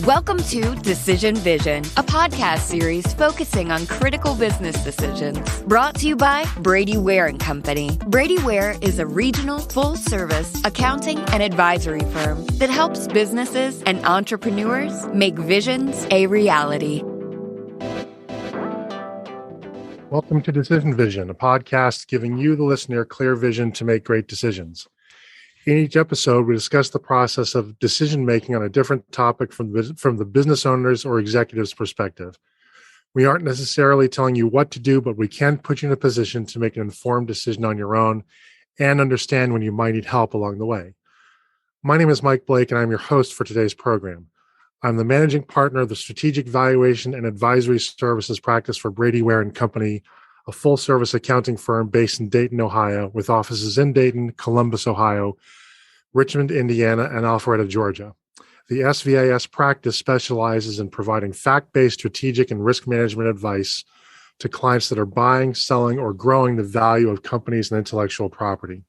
Welcome to Decision Vision, a podcast series focusing on critical business decisions. Brought to you by Brady Ware Company. Brady Ware is a regional, full-service accounting and advisory firm that helps businesses and entrepreneurs make visions a reality. Welcome to Decision Vision, a podcast giving you, the listener, clear vision to make great decisions. In each episode, we discuss the process of decision-making on a different topic from the business owner's or executive's perspective. We aren't necessarily telling you what to do, but we can put you in a position to make an informed decision on your own and understand when you might need help along the way. My name is Mike Blake, and I'm your host for today's program. I'm the managing partner of the Strategic Valuation and Advisory Services practice for Brady Ware Company, a full-service accounting firm based in Dayton, Ohio, with offices in Dayton, Columbus, Ohio, Richmond, Indiana, and Alpharetta, Georgia. The SVAS practice specializes in providing fact-based strategic and risk management advice to clients that are buying, selling, or growing the value of companies and intellectual property.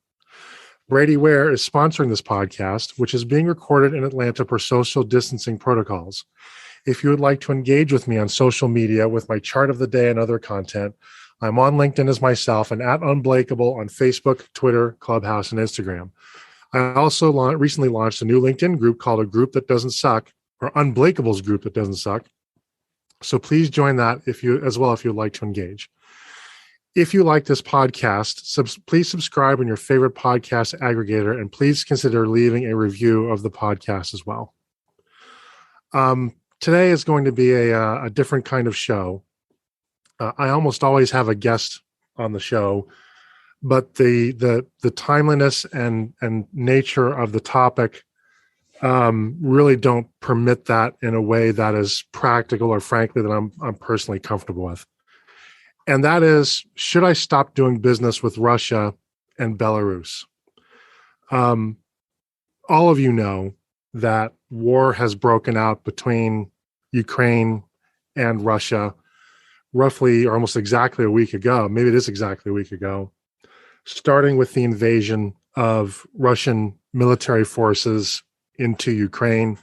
Brady Ware is sponsoring this podcast, which is being recorded in Atlanta per social distancing protocols. If you would like to engage with me on social media with my chart of the day and other content, I'm on LinkedIn as myself and at Unblakeable on Facebook, Twitter, Clubhouse, and Instagram. I also recently launched a new LinkedIn group called A Group That Doesn't Suck, or Unblakeable's Group That Doesn't Suck. So please join that if you'd like to engage. If you like this podcast, please subscribe on your favorite podcast aggregator, and please consider leaving a review of the podcast as well. Today is going to be a different kind of show. I almost always have a guest on the show, but the timeliness and nature of the topic really don't permit that in a way that is practical or frankly that I'm personally comfortable with. And that is, should I stop doing business with Russia and Belarus? All of you know that war has broken out between Ukraine and Russia roughly or almost exactly a week ago. Maybe it is exactly a week ago, starting with the invasion of Russian military forces into Ukraine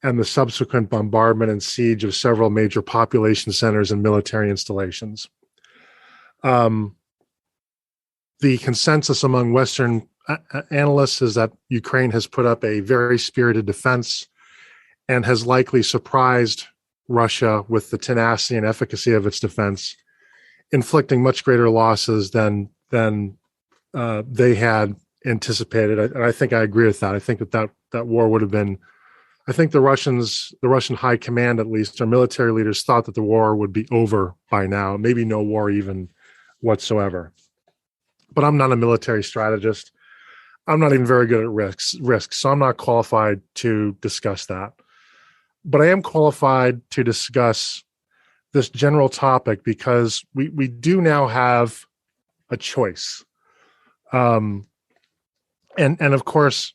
and the subsequent bombardment and siege of several major population centers and military installations. The consensus among Western analysts is that Ukraine has put up a very spirited defense and has likely surprised Russia with the tenacity and efficacy of its defense, inflicting much greater losses than they had anticipated. And I think I agree with that. I think that war would have been, I think the Russian high command, at least, our military leaders thought that the war would be over by now, maybe no war even whatsoever. But I'm not a military strategist. I'm not even very good at risks, so I'm not qualified to discuss that. But I am qualified to discuss this general topic because we do now have a choice. And of course,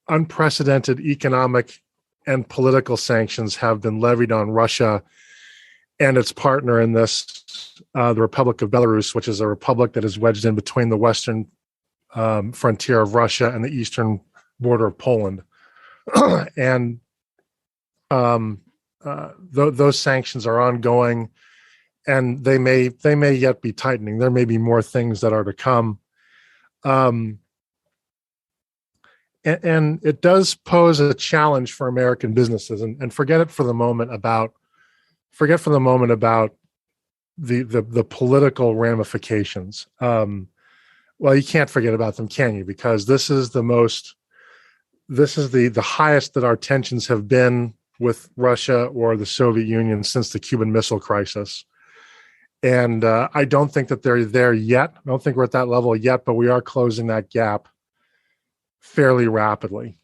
unprecedented economic and political sanctions have been levied on Russia and its partner in this, the Republic of Belarus, which is a republic that is wedged in between the western frontier of Russia and the eastern border of Poland. And those sanctions are ongoing, and they may yet be tightening. There may be more things that are to come. And it does pose a challenge for American businesses, and forget for the moment about the political ramifications. Well, you can't forget about them, can you? Because this is the highest that our tensions have been with Russia or the Soviet Union since the Cuban Missile Crisis. And I don't think that they're there yet. I don't think we're at that level yet, but we are closing that gap fairly rapidly,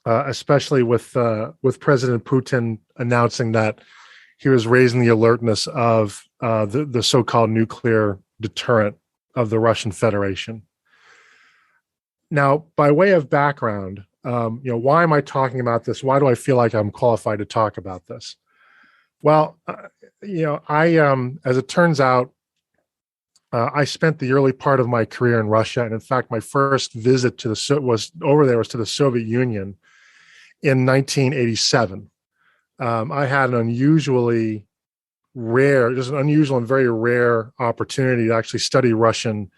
especially with President Putin announcing that he was raising the alertness of the so-called nuclear deterrent of the Russian Federation. Now, by way of background, why am I talking about this? Why do I feel like I'm qualified to talk about this? Well, I as it turns out, I spent the early part of my career in Russia, and in fact, my first visit to the Soviet Union in 1987. I had an just an unusual and very rare opportunity to actually study Russian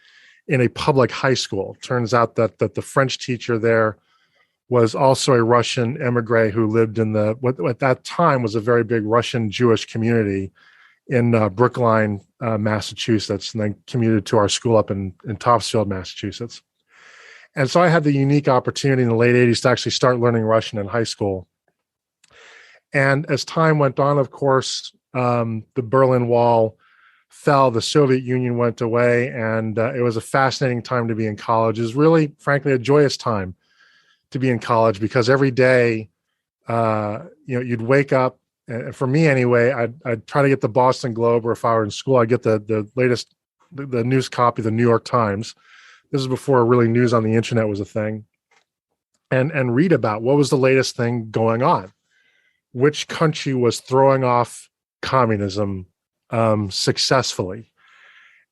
in a public high school. Turns out that the French teacher there was also a Russian emigre who lived in what at that time was a very big Russian Jewish community in Brookline, Massachusetts, and then commuted to our school up in Topsfield, Massachusetts. And so I had the unique opportunity in the late 80s to actually start learning Russian in high school. And as time went on, of course, the Berlin Wall fell, the Soviet Union went away, and it was a fascinating time to be in college. It was really, frankly, a joyous time to be in college because every day, you'd wake up, and for me anyway, I'd try to get the Boston Globe, or if I were in school, I'd get the latest, the news copy of the New York Times. This is before really news on the internet was a thing, and read about what was the latest thing going on. Which country was throwing off communism successfully.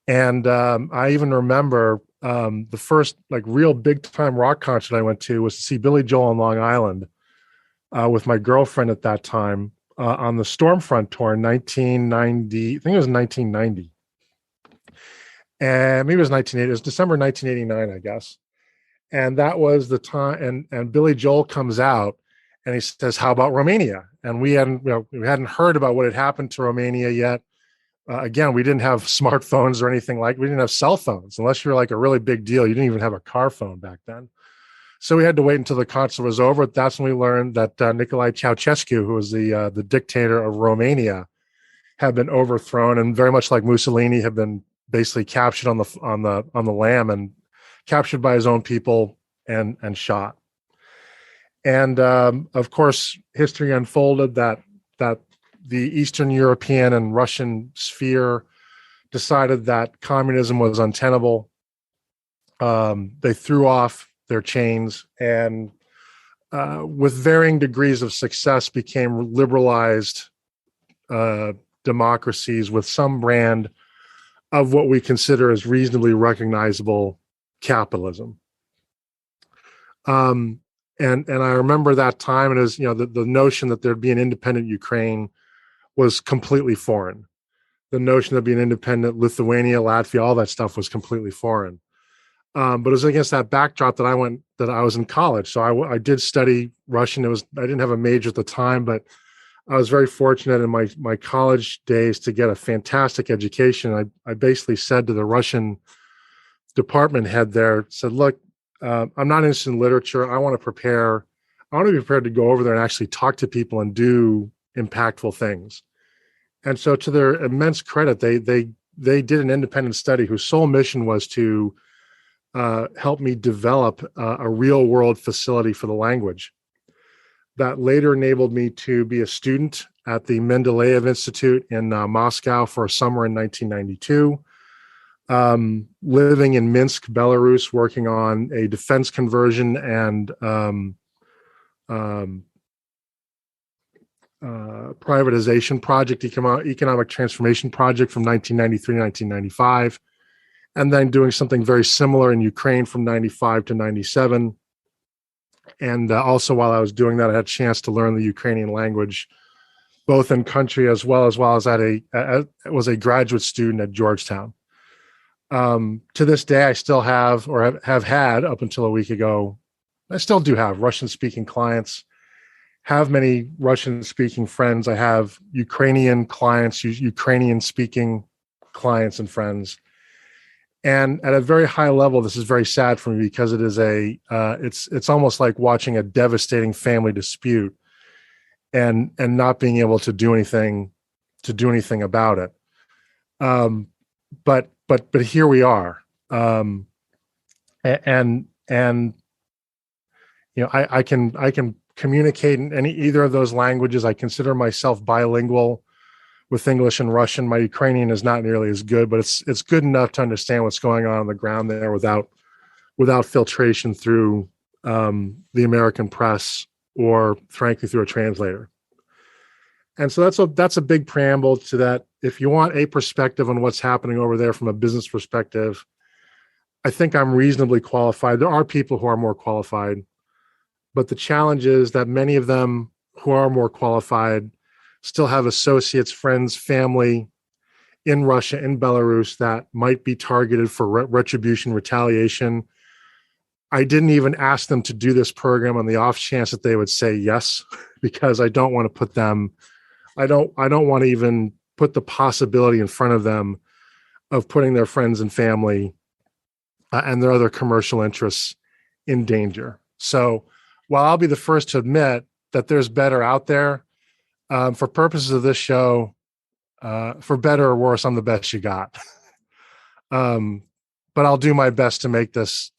And I even remember the first real big time rock concert I went to was to see Billy Joel on Long Island with my girlfriend at that time on the Stormfront tour in 1990. I think it was 1990. And maybe it was 1980. It was December 1989, I guess. And that was the time. And Billy Joel comes out and he says, "How about Romania?" And we hadn't heard about what had happened to Romania yet. Again, we didn't have smartphones or anything we didn't have cell phones. Unless you were a really big deal, you didn't even have a car phone back then. So we had to wait until the concert was over. That's when we learned that Nicolae Ceausescu, who was the dictator of Romania, had been overthrown, and very much like Mussolini, had been basically captured on the lam and captured by his own people and shot. And of course, history unfolded that the Eastern European and Russian sphere decided that communism was untenable. They threw off their chains and, with varying degrees of success, became liberalized democracies with some brand of what we consider as reasonably recognizable capitalism. And I remember that time, and as the notion that there'd be an independent Ukraine was completely foreign. The notion there'd be an independent Lithuania, Latvia, all that stuff was completely foreign. But it was against that backdrop that I was in college. So I did study Russian. I didn't have a major at the time, but I was very fortunate in my college days to get a fantastic education. I basically said to the Russian department head there, said, "Look, I'm not interested in literature. I want to be prepared to go over there and actually talk to people and do impactful things." And so, to their immense credit, they did an independent study whose sole mission was to help me develop a real world facility for the language. That later enabled me to be a student at the Mendeleev Institute in Moscow for a summer in 1992. Living in Minsk, Belarus, working on a defense conversion and privatization project, economic transformation project from 1993 to 1995, and then doing something very similar in Ukraine from 95 to 97. And also while I was doing that, I had a chance to learn the Ukrainian language, both in country as well as was a graduate student at Georgetown. To this day, I still have, or have had up until a week ago, I still do have Russian-speaking clients, have many Russian-speaking friends. I have Ukrainian clients, Ukrainian-speaking clients and friends. And at a very high level, this is very sad for me because it is it's almost like watching a devastating family dispute and not being able to do anything about it. But here we are. And I can communicate in either of those languages. I consider myself bilingual with English and Russian. My Ukrainian is not nearly as good, but it's good enough to understand what's going on the ground there without filtration through the American press or, frankly, through a translator. And so that's a big preamble to that. If you want a perspective on what's happening over there from a business perspective, I think I'm reasonably qualified. There are people who are more qualified, but the challenge is that many of them who are more qualified still have associates, friends, family in Russia, in Belarus that might be targeted for retribution, retaliation. I didn't even ask them to do this program on the off chance that they would say yes, because I don't want to put them, I don't want to even put the possibility in front of them of putting their friends and family and their other commercial interests in danger. So while I'll be the first to admit that there's better out there, for purposes of this show, for better or worse, I'm the best you got. But I'll do my best to make this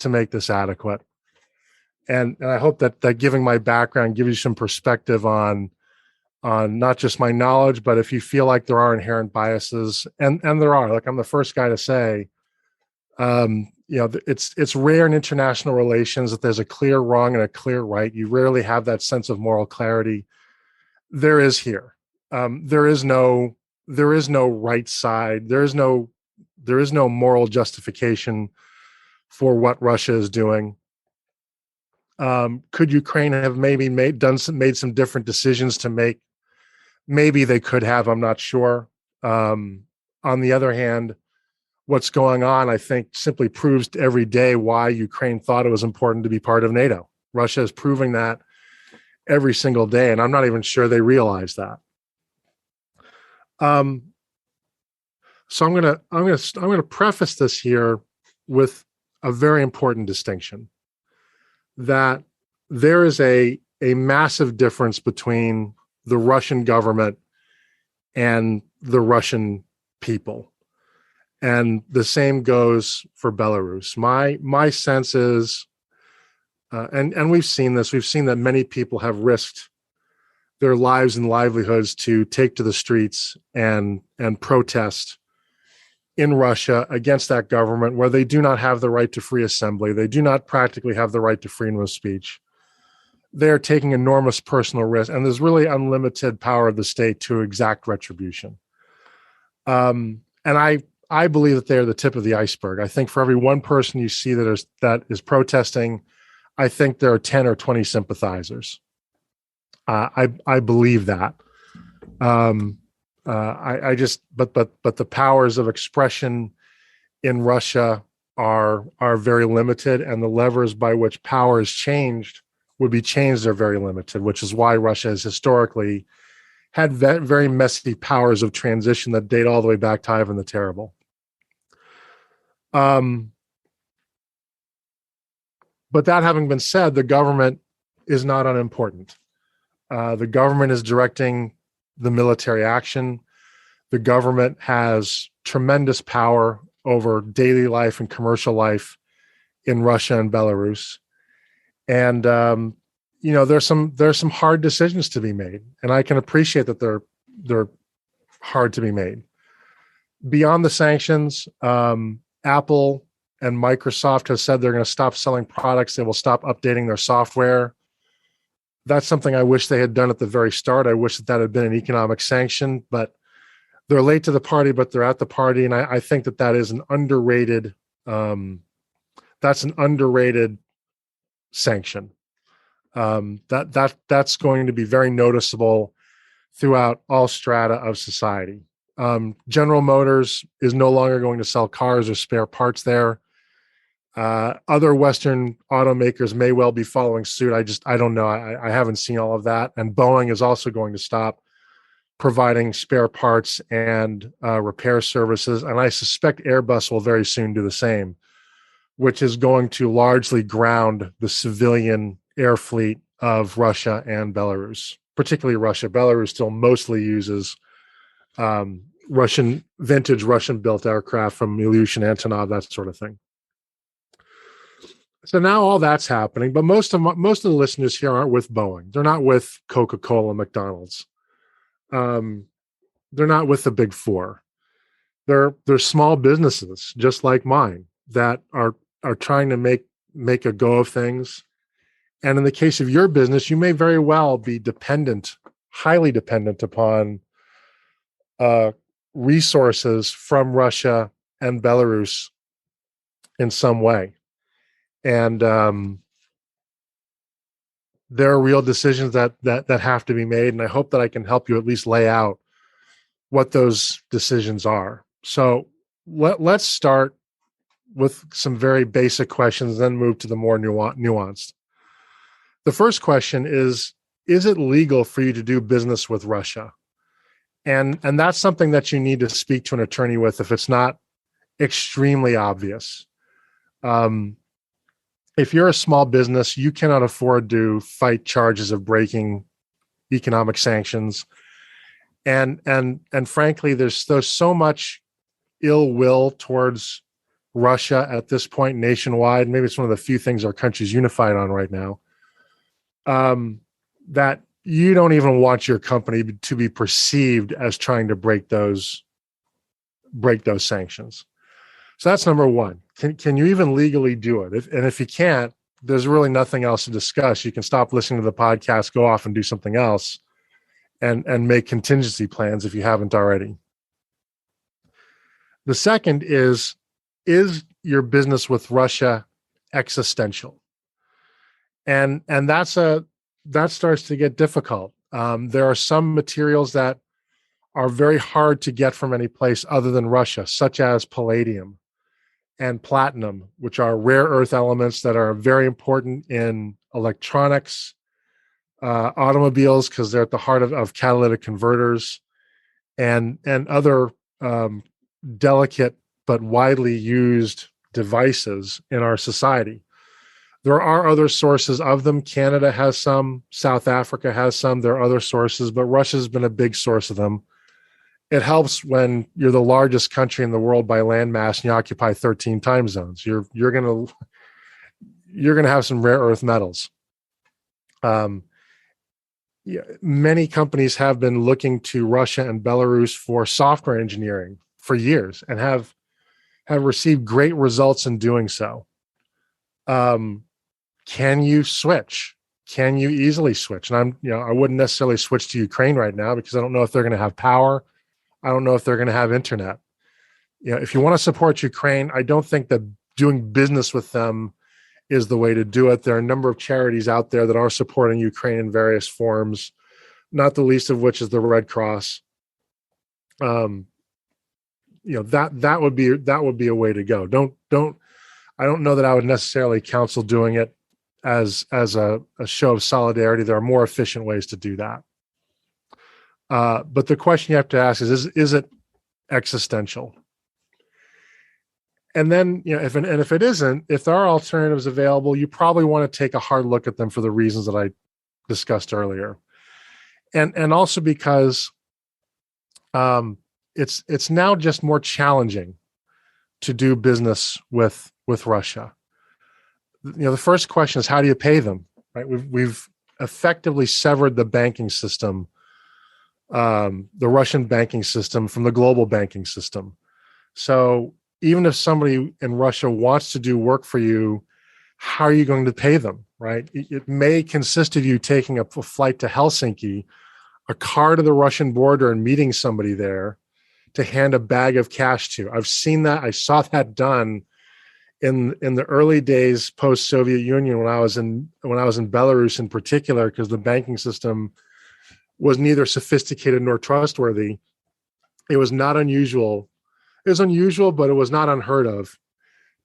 adequate. And I hope that giving my background gives you some perspective on not just my knowledge, but if you feel like there are inherent biases, and there are, like I'm the first guy to say, it's rare in international relations that there's a clear wrong and a clear right. You rarely have that sense of moral clarity. There is here. There is no right side. There is no moral justification for what Russia is doing. Could Ukraine have maybe made some different decisions to make? Maybe they could have. I'm not sure. On the other hand, what's going on, I think, simply proves every day why Ukraine thought it was important to be part of NATO. Russia is proving that every single day, and I'm not even sure they realize that. So I'm gonna preface this here with a very important distinction, that there is a massive difference between the Russian government and the Russian people. And the same goes for Belarus. My sense is, and we've seen this, we've seen that many people have risked their lives and livelihoods to take to the streets and protest in Russia against that government, where they do not have the right to free assembly. They do not practically have the right to freedom of speech. They're taking enormous personal risk, and there's really unlimited power of the state to exact retribution. And I believe that they're the tip of the iceberg. I think for every one person you see that is protesting, I think there are 10 or 20 sympathizers. I believe that. But the powers of expression in Russia are very limited, and the levers by which power is changed are very limited, which is why Russia has historically had very messy powers of transition that date all the way back to Ivan the Terrible. But that having been said, the government is not unimportant. The government is directing the military action. The government has tremendous power over daily life and commercial life in Russia and Belarus. And there's some hard decisions to be made, and I can appreciate that they're hard to be made. Beyond the sanctions, Apple and Microsoft have said they're going to stop selling products. They will stop updating their software. That's something I wish they had done at the very start. I wish that had been an economic sanction, but they're late to the party, but they're at the party. And I think that is an underrated, that's an underrated sanction. That's going to be very noticeable throughout all strata of society. General Motors is no longer going to sell cars or spare parts there. Other Western automakers may well be following suit. I don't know. I haven't seen all of that. And Boeing is also going to stop providing spare parts and repair services. And I suspect Airbus will very soon do the same, which is going to largely ground the civilian air fleet of Russia and Belarus, particularly Russia. Belarus still mostly uses vintage Russian-built aircraft from Ilyushin, Antonov, that sort of thing. So now all that's happening, but most of the listeners here aren't with Boeing. They're not with Coca-Cola, McDonald's. They're not with the big four. They're small businesses just like mine that are trying to make a go of things. And in the case of your business, you may very well be highly dependent upon resources from Russia and Belarus in some way. And there are real decisions that have to be made, and I hope that I can help you at least lay out what those decisions are. So let's start with some very basic questions, then move to the more nuanced. The first question is it legal for you to do business with Russia? And that's something that you need to speak to an attorney with if it's not extremely obvious. If you're a small business, you cannot afford to fight charges of breaking economic sanctions. And frankly, there's so much ill will towards Russia at this point nationwide. Maybe it's one of the few things our country's unified on right now. That you don't even want your company to be perceived as trying to break those sanctions. So that's number one. Can you even legally do it? If you can't, there's really nothing else to discuss. You can stop listening to the podcast, go off and do something else, and make contingency plans if you haven't already. The second is your business with Russia existential? And that starts to get difficult. There are some materials that are very hard to get from any place other than Russia, such as palladium and platinum, which are rare earth elements that are very important in electronics, automobiles, because they're at the heart of catalytic converters, and other delicate but widely used devices in our society. There are other sources of them. Canada has some, South Africa has some, there are other sources, but Russia's been a big source of them. It helps when you're the largest country in the world by landmass and you occupy 13 time zones. You're gonna have some rare earth metals. Many companies have been looking to Russia and Belarus for software engineering for years and have received great results in doing so. Can you switch? Can you easily switch? And I wouldn't necessarily switch to Ukraine right now because I don't know if they're going to have power. I don't know if they're going to have internet. If you want to support Ukraine, I don't think that doing business with them is the way to do it. There are a number of charities out there that are supporting Ukraine in various forms, not the least of which is the Red Cross. That would be a way to go. I don't know that I would necessarily counsel doing it as a show of solidarity. There are more efficient ways to do that. But the question you have to ask is it existential? And then, if it isn't, if there are alternatives available, you probably want to take a hard look at them for the reasons that I discussed earlier. And also because it's now just more challenging to do business with Russia. The first question is, how do you pay them? Right? We've effectively severed the banking system, the Russian banking system, from the global banking system. So even if somebody in Russia wants to do work for you, how are you going to pay them? Right? It may consist of you taking a flight to Helsinki, a car to the Russian border, and meeting somebody there to hand a bag of cash to. I've seen that. I saw that done in the early days post-Soviet Union when I was in Belarus in particular, because the banking system was neither sophisticated nor trustworthy. It was not unusual. It was unusual, but it was not unheard of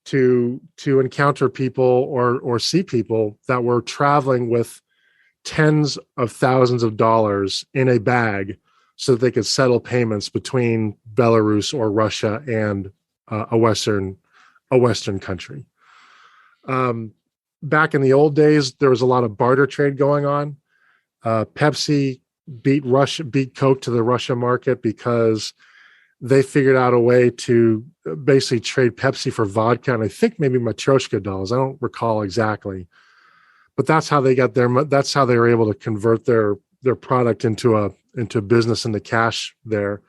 to encounter people or see people that were traveling with tens of thousands of dollars in a bag so that they could settle payments between Belarus or Russia and a Western country. Back in the old days, there was a lot of barter trade going on. Pepsi beat Coke to the Russia market because they figured out a way to basically trade Pepsi for vodka, and I think maybe Matryoshka dolls. I don't recall exactly, but that's how they were able to convert their product into business into cash there.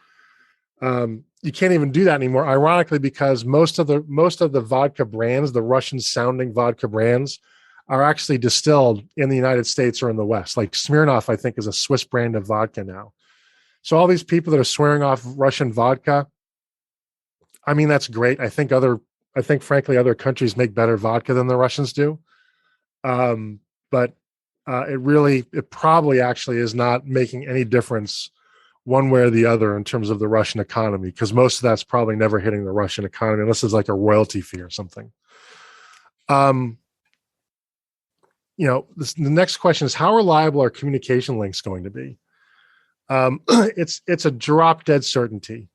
You can't even do that anymore, ironically, because most of the vodka brands, the Russian sounding vodka brands, are actually distilled in the United States or in the West. Like Smirnoff, I think, is a Swiss brand of vodka now. So all these people that are swearing off Russian vodka, I mean, that's great. I think frankly, other countries make better vodka than the Russians do. But it probably actually is not making any difference one way or the other in terms of the Russian economy, because most of that's probably never hitting the Russian economy unless it's like a royalty fee or something. The next question is, how reliable are communication links going to be? It's a drop dead certainty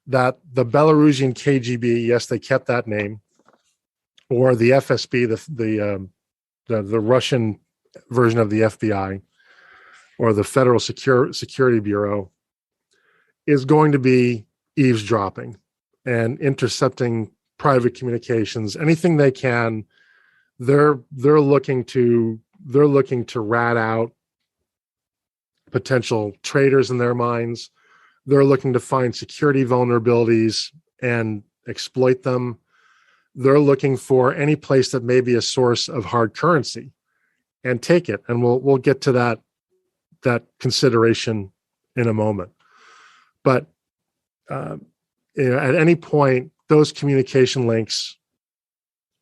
that the Belarusian KGB, yes, they kept that name, or the FSB, the Russian version of the FBI, or the Federal Security Bureau, is going to be eavesdropping and intercepting private communications. Anything they can, they're looking to rat out potential traitors in their minds. They're looking to find security vulnerabilities and exploit them. They're looking for any place that may be a source of hard currency and take it. And we'll get to that consideration in a moment. But at any point, those communication links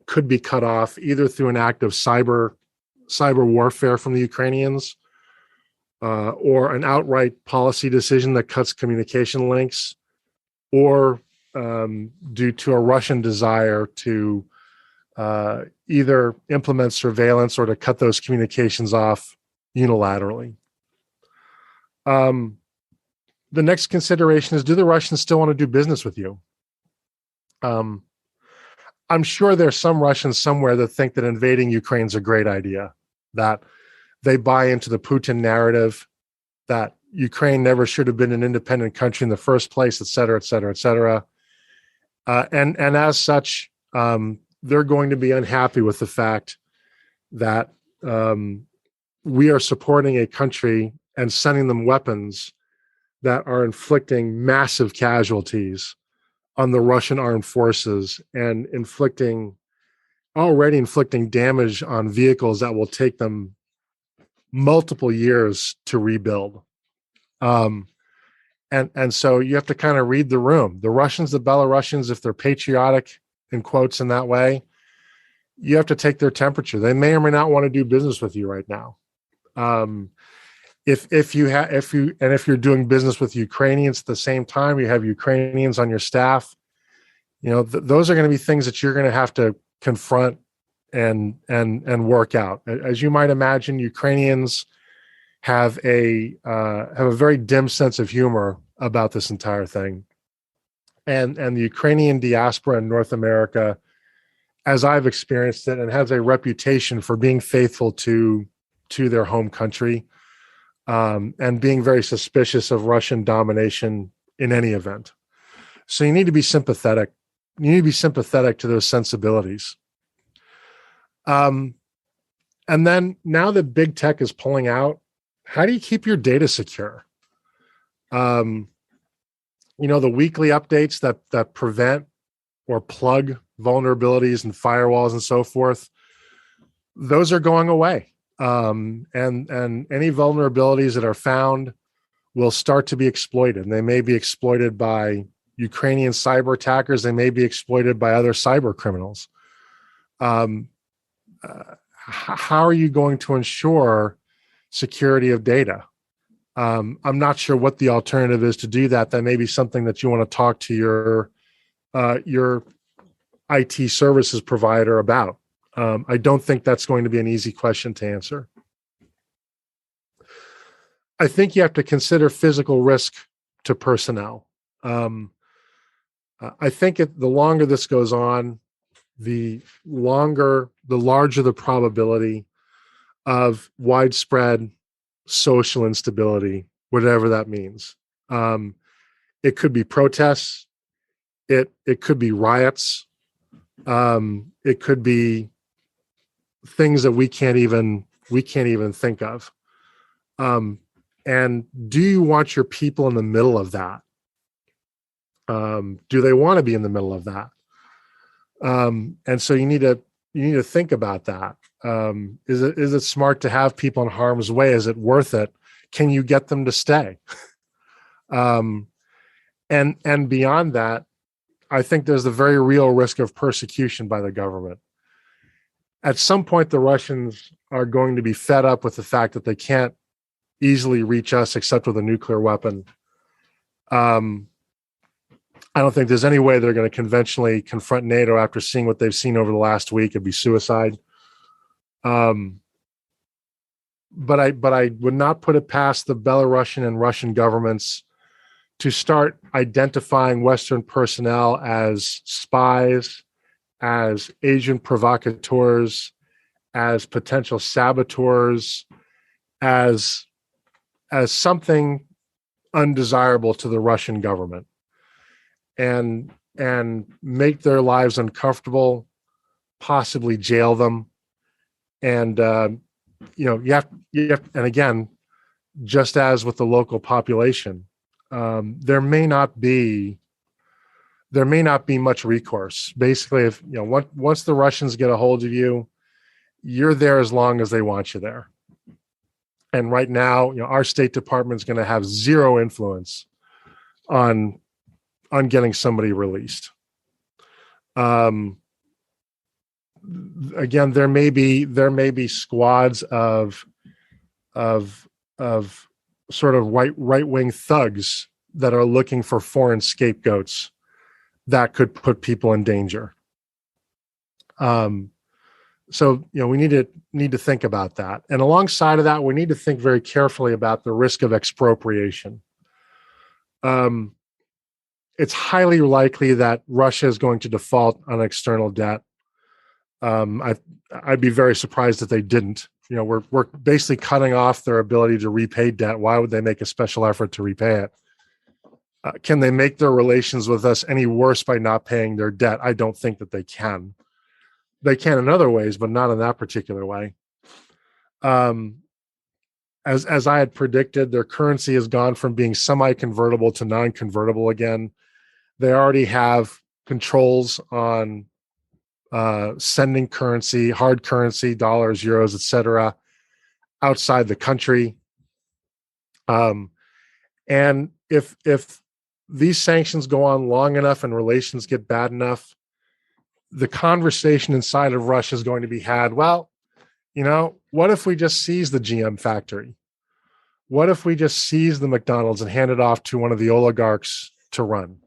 could be cut off either through an act of cyber warfare from the Ukrainians, or an outright policy decision that cuts communication links, or due to a Russian desire to either implement surveillance or to cut those communications off unilaterally. The next consideration is, do the Russians still want to do business with you? I'm sure there's some Russians somewhere that think that invading Ukraine is a great idea, that they buy into the Putin narrative, that Ukraine never should have been an independent country in the first place, et cetera, et cetera, et cetera. And as such, they're going to be unhappy with the fact that we are supporting a country and sending them weapons that are inflicting massive casualties on the Russian armed forces and already inflicting damage on vehicles that will take them multiple years to rebuild. And so you have to kind of read the room. The Russians, the Belarusians, if they're patriotic, in quotes, in that way, you have to take their temperature. They may or may not want to do business with you right now. If you're doing business with Ukrainians at the same time, you have Ukrainians on your staff, those are going to be things that you're going to have to confront and work out. As you might imagine, Ukrainians have a very dim sense of humor about this entire thing, and the Ukrainian diaspora in North America, as I've experienced it, and has a reputation for being faithful to their home country, and being very suspicious of Russian domination in any event. So you need to be sympathetic. You need to be sympathetic to those sensibilities. And then now that big tech is pulling out, how do you keep your data secure? The weekly updates that prevent or plug vulnerabilities and firewalls and so forth, those are going away. And any vulnerabilities that are found will start to be exploited. And they may be exploited by Ukrainian cyber attackers. They may be exploited by other cyber criminals. How are you going to ensure security of data? I'm not sure what the alternative is to do that. That may be something that you want to talk to your IT services provider about. I don't think that's going to be an easy question to answer. I think you have to consider physical risk to personnel. I think the longer this goes on, the larger the probability of widespread social instability, whatever that means. It could be protests. It could be riots. It could be things that we can't even think of. And do you want your people in the middle of that? Do they want to be in the middle of that? And so you need to think about that. Is it smart to have people in harm's way? Is it worth it? Can you get them to stay? And beyond that, I think there's the very real risk of persecution by the government. At some point, the Russians are going to be fed up with the fact that they can't easily reach us except with a nuclear weapon. I don't think there's any way they're going to conventionally confront NATO after seeing what they've seen over the last week. It'd be suicide. But I would not put it past the Belarusian and Russian governments to start identifying Western personnel as spies, as agent provocateurs, as potential saboteurs, as something undesirable to the Russian government, and make their lives uncomfortable, possibly jail them. And you have, and again, just as with the local population, there may not be much recourse. Basically, if once the Russians get a hold of you, you're there as long as they want you there. And right now, our State Department is going to have zero influence on getting somebody released. Again, there may be squads of sort of right-wing thugs that are looking for foreign scapegoats that could put people in danger. So we need to think about that. And alongside of that, we need to think very carefully about the risk of expropriation. It's highly likely that Russia is going to default on external debt. I'd be very surprised if they didn't. We're basically cutting off their ability to repay debt. Why would they make a special effort to repay it? Can they make their relations with us any worse by not paying their debt? I don't think that they can. They can in other ways, but not in that particular way. As I had predicted, their currency has gone from being semi-convertible to non-convertible again. They already have controls on sending currency, hard currency, dollars, euros, etc., outside the country. And if these sanctions go on long enough and relations get bad enough, the conversation inside of Russia is going to be had. Well, what if we just seize the GM factory? What if we just seize the McDonald's and hand it off to one of the oligarchs to run,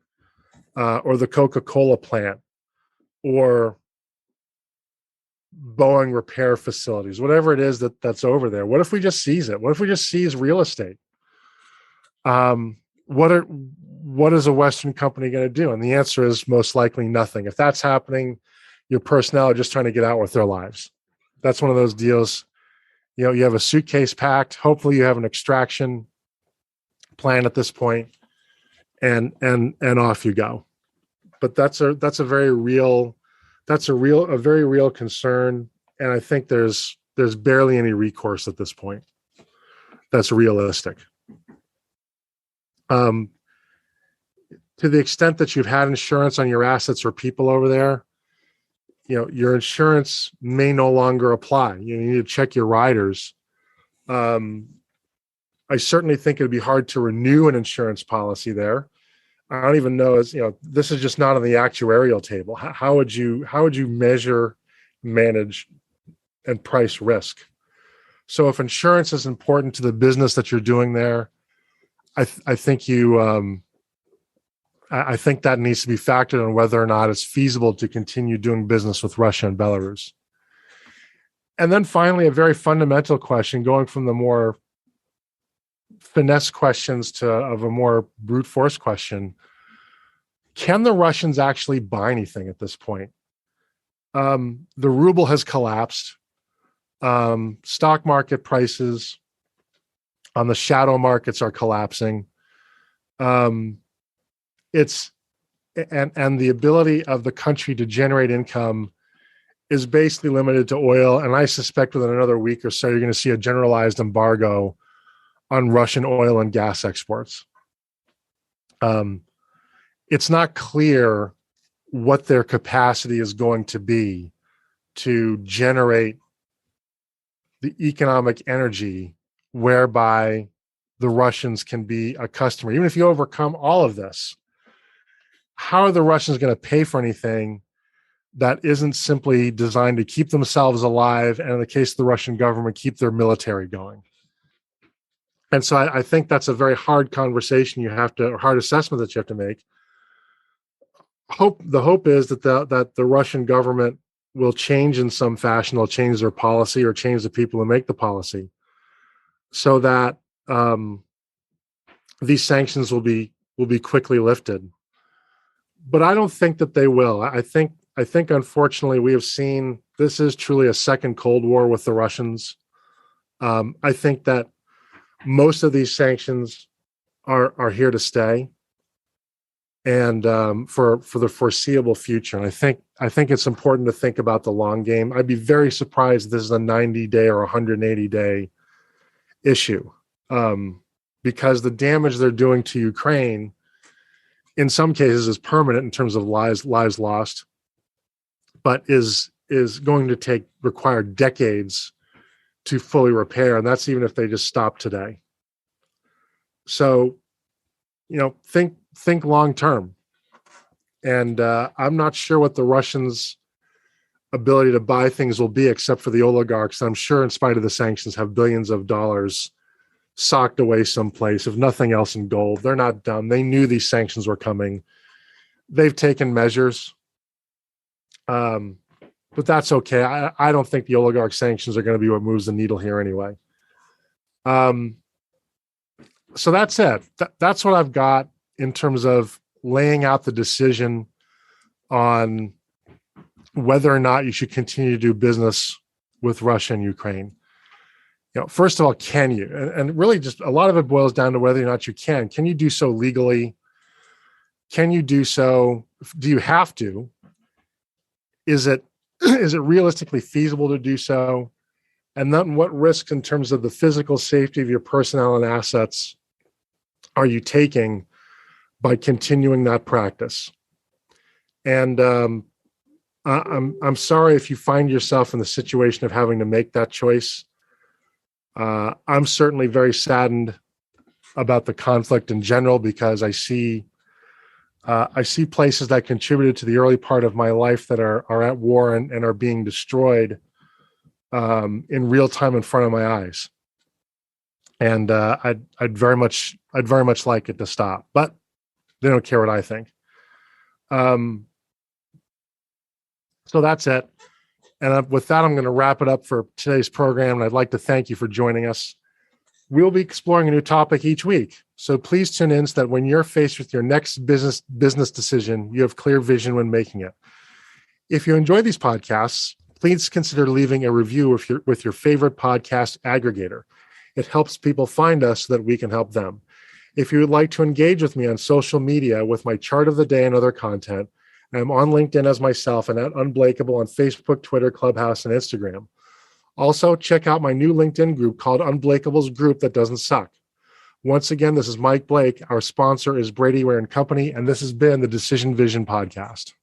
or the Coca-Cola plant, or Boeing repair facilities, whatever it is that's over there? What if we just seize it? What if we just seize real estate? What is a Western company going to do? And the answer is most likely nothing. If that's happening, your personnel are just trying to get out with their lives. That's one of those deals. You have a suitcase packed. Hopefully you have an extraction plan at this point, and off you go. But that's a very real concern. And I think there's barely any recourse at this point that's realistic. To the extent that you've had insurance on your assets or people over there, your insurance may no longer apply. You need to check your riders. I certainly think it'd be hard to renew an insurance policy there. I don't even know, this is just not on the actuarial table. How would you measure, manage, and price risk? So if insurance is important to the business that you're doing there, I think I think that needs to be factored in whether or not it's feasible to continue doing business with Russia and Belarus. And then finally, a very fundamental question, going from the more finesse questions of a more brute force question. Can the Russians actually buy anything at this point? The ruble has collapsed. Stock market prices on the shadow markets are collapsing. It's the ability of the country to generate income is basically limited to oil. And I suspect within another week or so, you're going to see a generalized embargo on Russian oil and gas exports. It's not clear what their capacity is going to be to generate the economic energy whereby the Russians can be a customer. Even if you overcome all of this, how are the Russians going to pay for anything that isn't simply designed to keep themselves alive, and in the case of the Russian government, keep their military going. And so I think that's a very hard conversation or hard assessment that you have to make. The hope is that the Russian government will change in some fashion. They'll change their policy or change the people who make the policy, so that these sanctions will be quickly lifted. But I don't think that they will. I think unfortunately we have seen this is truly a second Cold War with the Russians. I think that most of these sanctions are here to stay, and for the foreseeable future. And I think it's important to think about the long game. I'd be very surprised if this is a 90-day or 180-day issue, because the damage they're doing to Ukraine, in some cases, is permanent in terms of lives lost, but is going to require decades to fully repair, and that's even if they just stop today. So, think long term. And I'm not sure what the Russians' ability to buy things will be, except for the oligarchs. I'm sure, in spite of the sanctions, have billions of dollars socked away someplace, if nothing else, in gold. They're not dumb. They knew these sanctions were coming. They've taken measures. But that's okay. I don't think the oligarch sanctions are going to be what moves the needle here anyway. So that's it. That's what I've got in terms of laying out the decision on whether or not you should continue to do business with Russia and Ukraine. First of all, can you? And really just a lot of it boils down to whether or not you can. Can you do so legally? Can you do so? Do you have to? Is it realistically feasible to do so? And then what risks in terms of the physical safety of your personnel and assets are you taking by continuing that practice? And I'm sorry if you find yourself in the situation of having to make that choice. I'm certainly very saddened about the conflict in general, because I see places that contributed to the early part of my life that are at war and are being destroyed in real time in front of my eyes. And I'd very much like it to stop, but they don't care what I think. So that's it. And with that, I'm going to wrap it up for today's program. And I'd like to thank you for joining us. We'll be exploring a new topic each week, so please tune in so that when you're faced with your next business decision, you have clear vision when making it. If you enjoy these podcasts, please consider leaving a review with your favorite podcast aggregator. It helps people find us so that we can help them. If you would like to engage with me on social media with my chart of the day and other content, I'm on LinkedIn as myself and at Unblakeable on Facebook, Twitter, Clubhouse, and Instagram. Also, check out my new LinkedIn group called Unblakeable's Group That Doesn't Suck. Once again, this is Mike Blake. Our sponsor is Brady Ware Company, and this has been the Decision Vision Podcast.